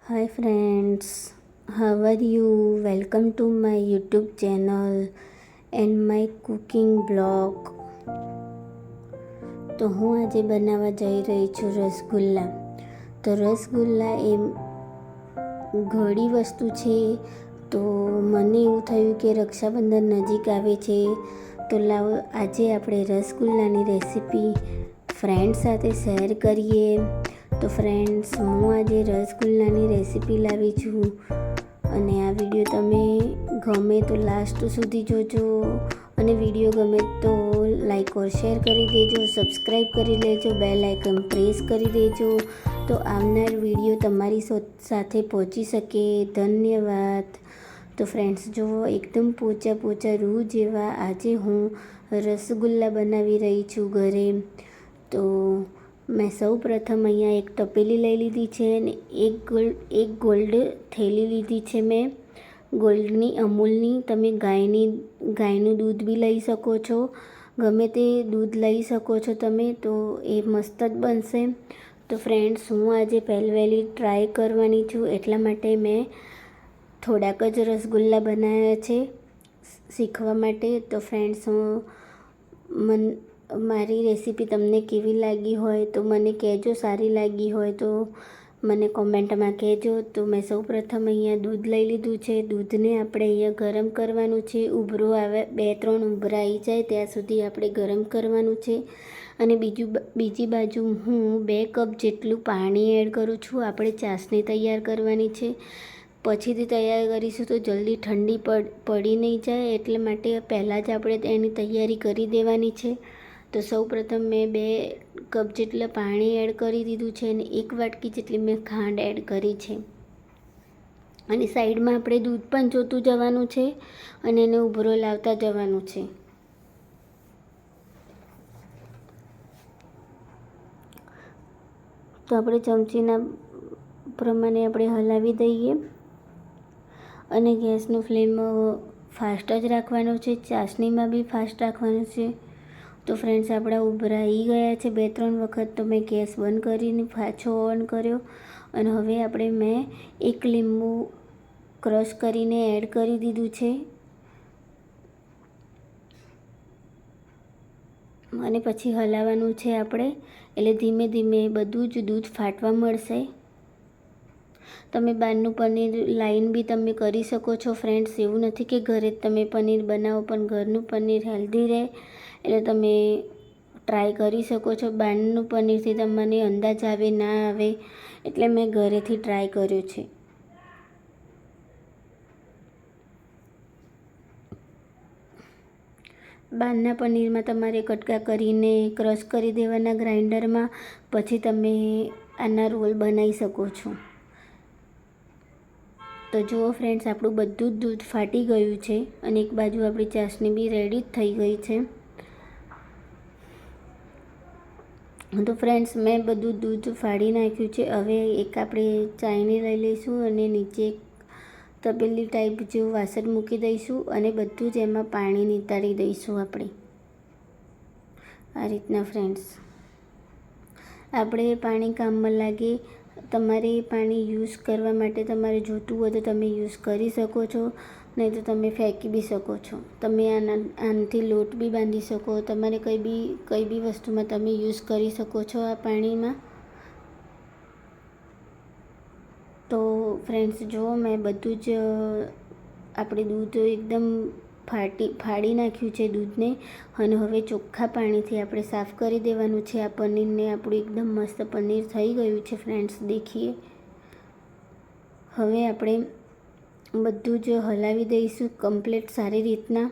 Hi friends, how are you? Welcome to my YouTube channel and my cooking blog. તો હું આજે બનાવવા જઈ રહી છું રસગુલ્લા. તો રસગુલ્લા એ ઘણી વસ્તુ છે. તો મને એવું થયું કે રક્ષાબંધન નજીક આવે છે, તો લાવો આજે આપણે રસગુલ્લાની રેસીપી ફ્રેન્ડ સાથે શેર કરીએ. તો ફ્રેન્ડ્સ, હું આજે રસગુલ્લાની રેસીપી લાવી છું અને આ વિડીયો તમે ગમે તો લાસ્ટ સુધી જોજો અને વિડીયો ગમે તો લાઈક ઓર શેર કરી દેજો, સબસ્ક્રાઈબ કરી લેજો, બેલ આઇકન પ્રેસ કરી દેજો તો આવનાર વિડીયો તમારી સાથે પહોંચી શકે. ધન્યવાદ. તો ફ્રેન્ડ્સ જુઓ, એકદમ પોચા રૂ જેવા આજે હું રસગુલ્લા બનાવી રહી છું ઘરે. તો મેં સૌ પ્રથમ અહીંયા એક તપેલી લઈ લીધી છે અને એક ગોલ્ડ થેલી લીધી છે મેં, ગોલ્ડની અમૂલની. તમે ગાયનું દૂધ બી લઈ શકો છો, ગમે તે દૂધ લઈ શકો છો તમે, તો એ મસ્ત જ બનશે. તો ફ્રેન્ડ્સ, હું આજે વહેલી ટ્રાય કરવાની છું, એટલા માટે મેં થોડાક જ રસગુલ્લા બનાવ્યા છે શીખવા માટે. તો ફ્રેન્ડ્સ, મારી રેસીપી તમને કેવી લાગી હોય તો મને કહેજો, સારી લાગી હોય તો મને કોમેન્ટમાં કહેજો. તો મેં સૌ પ્રથમ અહીંયા દૂધ લઈ લીધું છે. દૂધને આપણે અહીંયા ગરમ કરવાનું છે. ઉભરો આવે, 2-3 ઉભરા આવી જાય ત્યાં સુધી આપણે ગરમ કરવાનું છે. અને બીજી બાજુ હું 2 કપ જેટલું પાણી એડ કરું છું. આપણે ચાસણી તૈયાર કરવાની છે, પછીથી તૈયાર કરીશું તો જલ્દી ઠંડી પડી નહીં જાય, એટલે માટે પહેલાં જ આપણે એની તૈયારી કરી દેવાની છે. તો સૌ પ્રથમ મેં 2 કપ જેટલા પાણી એડ કરી દીધું છે અને 1 વાટકી જેટલી મેં ખાંડ એડ કરી છે. અને સાઈડમાં આપણે દૂધ પણ જોતું જવાનું છે અને એને ઉભરો લાવતા જવાનું છે. તો આપણે ચમચીના પ્રમાણે આપણે હલાવી દઈએ અને ગેસનું ફ્લેમ ફાસ્ટ જ રાખવાનો છે. ચાસણીમાં બી ફાસ્ટ રાખવાનું છે. તો ફ્રેન્ડ્સ, આપણા ઉભરા આવી ગયા છે 2-3 વખત, તો મેં ગેસ બંધ કરીને પાછો ઓન કર્યો અને હવે મેં 1 લીંબુ ક્રશ કરીને એડ કરી દીધું છે અને પછી હલાવવાનું છે આપણે, એટલે ધીમે ધીમે બધું જ દૂધ ફાટવા મળશે. તમે બહારનું પનીર લાઈન બી તમે કરી શકો છો ફ્રેન્ડ્સ. એવું નથી કે ઘરે જ તમે પનીર બનાવો, પણ ઘરનું પનીર હેલ્ધી રહે એટલે તમે ટ્રાય કરી શકો છો. બહારનું પનીરથી તમને અંદાજ આવે ના આવે, એટલે મેં ઘરેથી ટ્રાય કર્યું છે. બહારના પનીરમાં તમારે કટકા કરીને ક્રશ કરી દેવાના ગ્રાઇન્ડરમાં, પછી તમે આના રોલ બનાવી શકો છો. તો જુઓ ફ્રેન્ડ્સ, આપણું બધું જ દૂધ ફાટી ગયું છે અને એક બાજુ આપણી ચાસણી બી રેડી જ થઈ ગઈ છે. તો ફ્રેન્ડ્સ, મેં બધું દૂધ ફાડી નાખ્યું છે. હવે એક આપણે ચાયણી લઈ લઈશું અને નીચે તપેલી ટાઈપ જેવું વાસણ મૂકી દઈશું અને બધું જ એમાં પાણી નીતારી દઈશું આપણે આ રીતના. ફ્રેન્ડ્સ, આપણે પાણી કામમાં લાગે. તમારે પાણી યુઝ કરવા માટે તમારે જોતું હોય તો તમે યુઝ કરી શકો છો, નહીં તો તમે ફેંકી બી શકો છો. તમે આનાથી લોટ બી બાંધી શકો, તમારે કઈ બી વસ્તુમાં તમે યુઝ કરી શકો છો આ પાણીમાં. તો ફ્રેન્ડ્સ જુઓ, મેં બધું જ આપણે દૂધ એકદમ ફાડી નાખ્યું છે દૂધને, અને હવે ચોખ્ખા પાણીથી આપણે સાફ કરી દેવાનું છે આ પનીરને. આપણું એકદમ મસ્ત પનીર થઈ ગયું છે ફ્રેન્ડ્સ, દેખીએ. હવે આપણે બધું જ હલાવી દઈશું કમ્પ્લીટ સારી રીતના.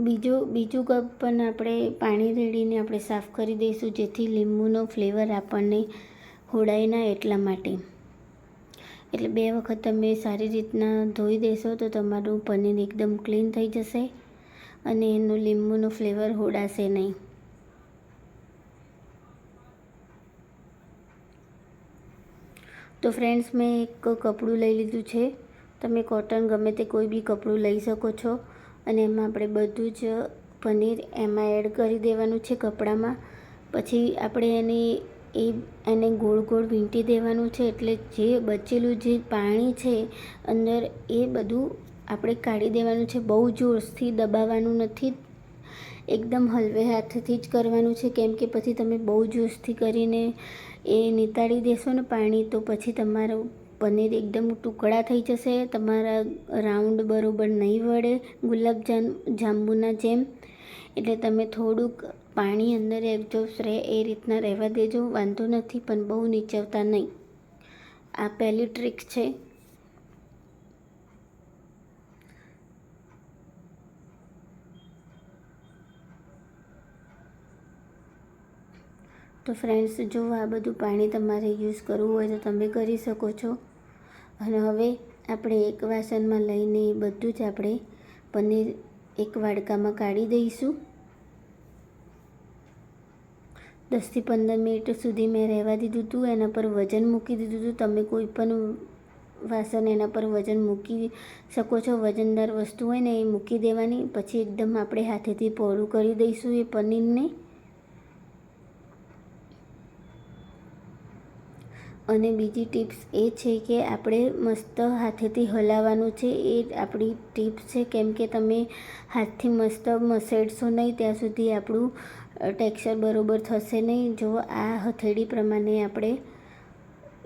બીજું કપ પણ આપણે પાણી રેડીને આપણે સાફ કરી દઈશું, જેથી લીંબુનો ફ્લેવર આપણને હોડાય ના, એટલા માટે. એટલે 2 વખત તમે સારી રીતના ધોઈ દેશો તો તમારું પનીર એકદમ ક્લીન થઈ જશે અને એનું લીંબુનો ફ્લેવર હોડાશે નહીં. તો ફ્રેન્ડ્સ, મેં એક કપડું લઈ લીધું છે. તમે કોટન ગમે તે કોઈ બી કપડું લઈ શકો છો અને એમાં આપણે બધું જ પનીર એમાં એડ કરી દેવાનું છે કપડામાં. પછી આપણે એને ગોળ ગોળ વીંટી દેવાનું છે, એટલે જે બચેલું જે પાણી છે અંદર એ બધું આપણે કાઢી દેવાનું છે. બહુ જોરથી દબાવવાનું નથી, એકદમ હળવે હાથથી જ કરવાનું છે, કેમ કે પછી તમે બહુ જોરથી કરીને એ નિતાળી દેશો ને પાણી, તો પછી તમારું પનીર એકદમ ટુકડા થઈ જશે, તમારા રાઉન્ડ બરોબર નહીં વળે જાંબુના જેમ. એટલે તમે થોડુંક પાણી અંદર એડજસ્ટ રહે એ રીતના રહેવા દેજો, વાંધો નથી, પણ બહુ નીચવતા નહીં. આ પહેલી ટ્રીક છે. તો ફ્રેન્ડ્સ, જો આ બધું પાણી તમારે યુઝ કરવું હોય તો તમે કરી શકો છો. અને હવે આપણે એક વાસણમાં લઈને બધું જ આપણે પનીર એક વાડકામાં કાઢી દઈશું. 10થી 15 મિનિટ સુધી મેં રહેવા દીધું હતું. એના પર વજન મૂકી દીધું હતું. તમે કોઈ પણ વાસણ એના પર વજન મૂકી શકો છો. વજનદાર વસ્તુ હોય ને એ મૂકી દેવાની. પછી એકદમ આપણે હાથેથી પહોળું કરી દઈશું એ પનીરને. અને બીજી ટિપ્સ એ છે કે આપણે મસ્ત હાથેથી હલાવવાનું છે. એ આપણી ટિપ્સ છે, કેમ કે તમે હાથથી મસ્ત મસેડશો નહીં ત્યાં સુધી આપણું ટેક્સચર બરોબર થશે નહીં. જો આ હથેળી પ્રમાણે આપણે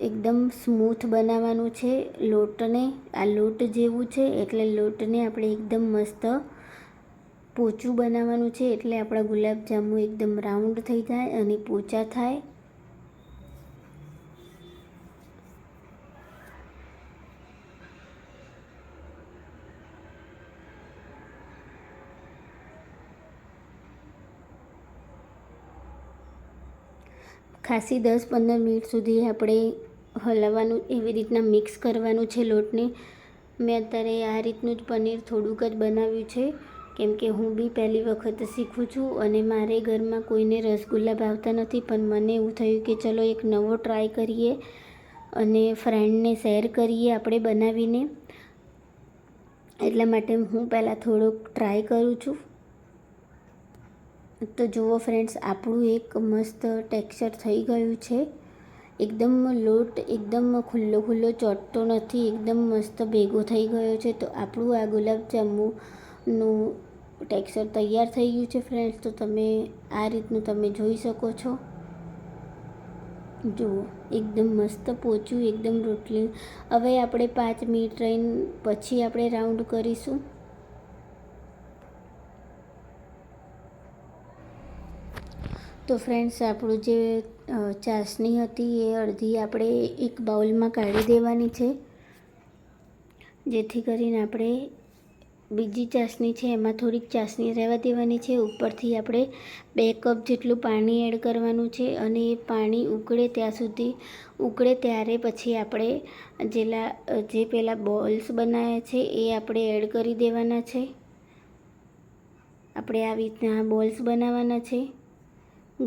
એકદમ સ્મૂથ બનાવવાનું છે લોટને. આ લોટ જેવું છે, એટલે લોટને આપણે એકદમ મસ્ત પોચું બનાવવાનું છે, એટલે આપણા ગુલાબજાંબુ એકદમ રાઉન્ડ થઈ જાય અને પોચા થાય. ખાસી 10-15 મિનિટ સુધી આપણે હલાવવાનું, એવી રીતના મિક્સ કરવાનું છે લોટને. મેં અત્યારે આ રીતનું જ પનીર થોડુંક જ બનાવ્યું છે, કેમ કે હું બી પહેલી વખત શીખું છું અને મારે ઘરમાં કોઈને રસગુલ્લા ભાવતા નથી. પણ મને એવું થયું કે ચલો એક નવો ટ્રાય કરીએ અને ફ્રેન્ડને શેર કરીએ આપણે બનાવીને. એટલા માટે હું પહેલાં થોડોક ટ્રાય કરું છું. તો જુઓ ફ્રેન્ડ્સ, આપણું એક મસ્ત ટેક્સચર થઈ ગયું છે. એકદમ લોટ એકદમ ખુલ્લો ચોંટતો નથી, એકદમ મસ્ત ભેગો થઈ ગયો છે. તો આપણું આ ગુલાબજાંબુનું ટેક્સચર તૈયાર થઈ ગયું છે ફ્રેન્ડ્સ. તો તમે આ રીતનું તમે જોઈ શકો છો. જુઓ, એકદમ મસ્ત પોચું, એકદમ રોટલી. હવે આપણે 5 મિનિટ રહીને પછી આપણે રાઉન્ડ કરીશું. તો ફ્રેન્ડ્સ, આપણું જે ચાસણી હતી એ અડધી આપણે એક બાઉલમાં કાઢી દેવાની છે, જેથી કરીને આપણે બીજી ચાસણી છે એમાં થોડીક ચાસણી રહેવા દેવાની છે. ઉપરથી આપણે 2 કપ જેટલું પાણી એડ કરવાનું છે અને એ પાણી ઉકળે ત્યાં સુધી ઉકળે ત્યારે પછી આપણે જે પેલા બોલ્સ બનાવ્યા છે એ આપણે એડ કરી દેવાના છે. આપણે આવી રીતના બોલ્સ બનાવવાના છે,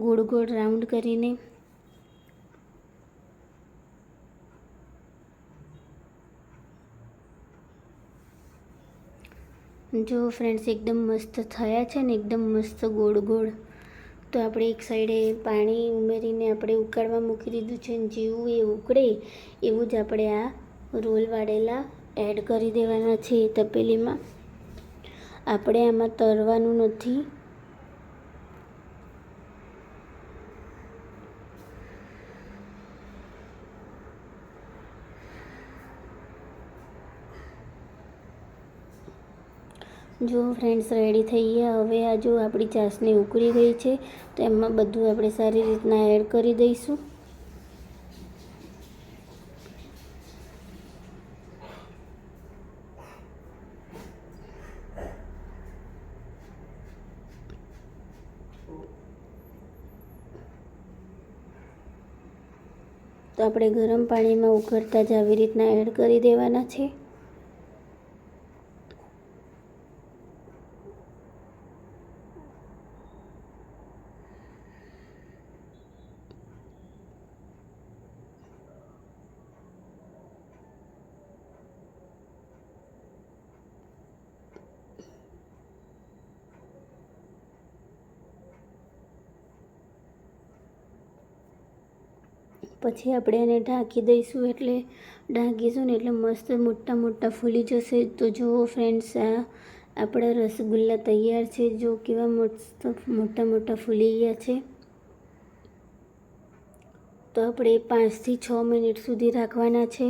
ગોળ ગોળ રાઉન્ડ કરીને. જો ફ્રેન્ડ્સ, એકદમ મસ્ત થયા છે ને, એકદમ મસ્ત ગોળ ગોળ. તો આપણે એક સાઈડે પાણી ઉમેરીને આપણે ઉકળવા મૂકી દીધું છે. જેવું એ ઉકળે એવું જ આપણે આ રોલ વાળેલા એડ કરી દેવાના છે એ તપેલીમાં. આપણે આમાં તળવાનું નથી. જો ફ્રેન્ડ્સ, રેડી થઈ ગયા. હવે આ જો આપણી ચાસણી ઉકળી ગઈ છે, તો એમાં બધું આપણે સારી રીતના એડ કરી દઈશું. તો આપણે ગરમ પાણીમાં ઉકળતા જ આવી રીતના એડ કરી દેવાના છે. પછી આપણે એને ઢાંકી દઈશું. એટલે ઢાંકીશું ને એટલે મસ્ત મોટા મોટા ફૂલી જશે. તો જુઓ ફ્રેન્ડ્સ, આ આપણા રસગુલ્લા તૈયાર છે. જો કેવા મસ્ત મોટા મોટા ફૂલી ગયા છે. તો આપણે 5 થી 6 મિનિટ સુધી રાખવાના છે.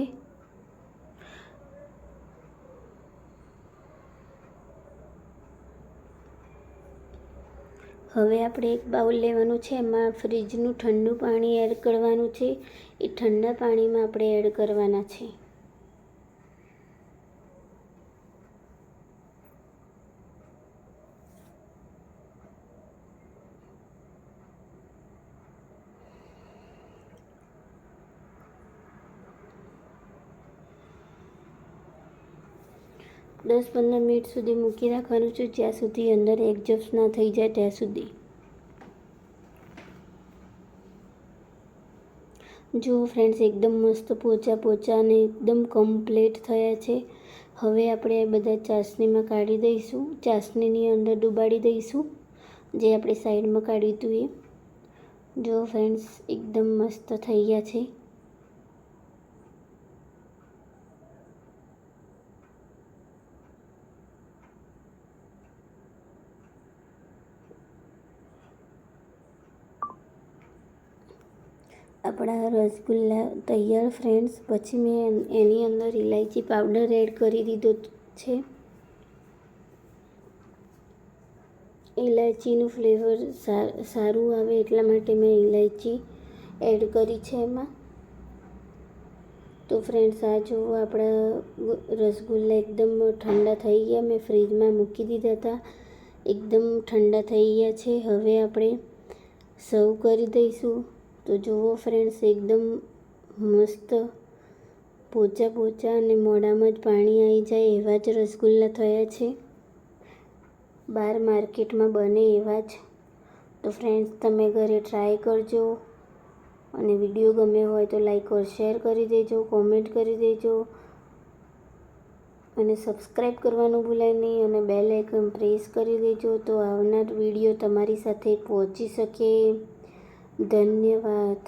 હવે આપણે એક બાઉલ લેવાનું છે. એમાં ફ્રીજનું ઠંડુ પાણી એડ કરવાનું છે. એ ઠંડા પાણીમાં આપણે એડ કરવાના છે. દસ 15 મિનિટ સુધી મૂકી રાખવાનું છે, જ્યાં સુધી અંદર એડજસ્ટ ના થઈ જાય ત્યાં સુધી. જો ફ્રેન્ડ્સ, એકદમ મસ્ત પોચા પોચા અને એકદમ કમ્પ્લીટ થયા છે. હવે આપણે બધા ચાસણીમાં કાઢી દઈશું. ચાસણીની અંદર ડુબાડી દઈશું, જે આપણે સાઈડમાં કાઢ્યું હતું એ. જો ફ્રેન્ડ્સ, એકદમ મસ્ત થઈ ગયા છે. આપણા રસગુલ્લા તૈયાર ફ્રેન્ડ્સ. પછી મેં એની અંદર ઇલાયચી પાવડર એડ કરી દીધો છે. ઇલાયચીનું ફ્લેવર સારું આવે એટલા માટે મેં ઇલાયચી એડ કરી છે એમાં. તો ફ્રેન્ડ્સ, આ જુઓ, આપણા રસગુલ્લા એકદમ ઠંડા થઈ ગયા. મેં ફ્રીજમાં મૂકી દીધા હતા, એકદમ ઠંડા થઈ ગયા છે. હવે આપણે સર્વ કરી દઈશું. તો જુઓ ફ્રેન્ડ્સ, એકદમ મસ્ત પોચા પોચા અને મોઢામાં જ પાણી આવી જાય એવા જ રસગુલ્લા થયા છે. બહાર માર્કેટમાં બને એવા જ. તો ફ્રેન્ડ્સ, તમે ઘરે ટ્રાય કરજો. અને વિડીયો ગમ્યો હોય તો લાઈક ઓર શેર કરી દેજો, કોમેન્ટ કરી દેજો અને સબસ્ક્રાઈબ કરવાનું ભૂલાય નહીં. અને બેલ આઇકન પ્રેસ કરી દેજો, તો આવનાર વિડીયો તમારી સાથે પહોંચી શકે. ધન્યવાદ.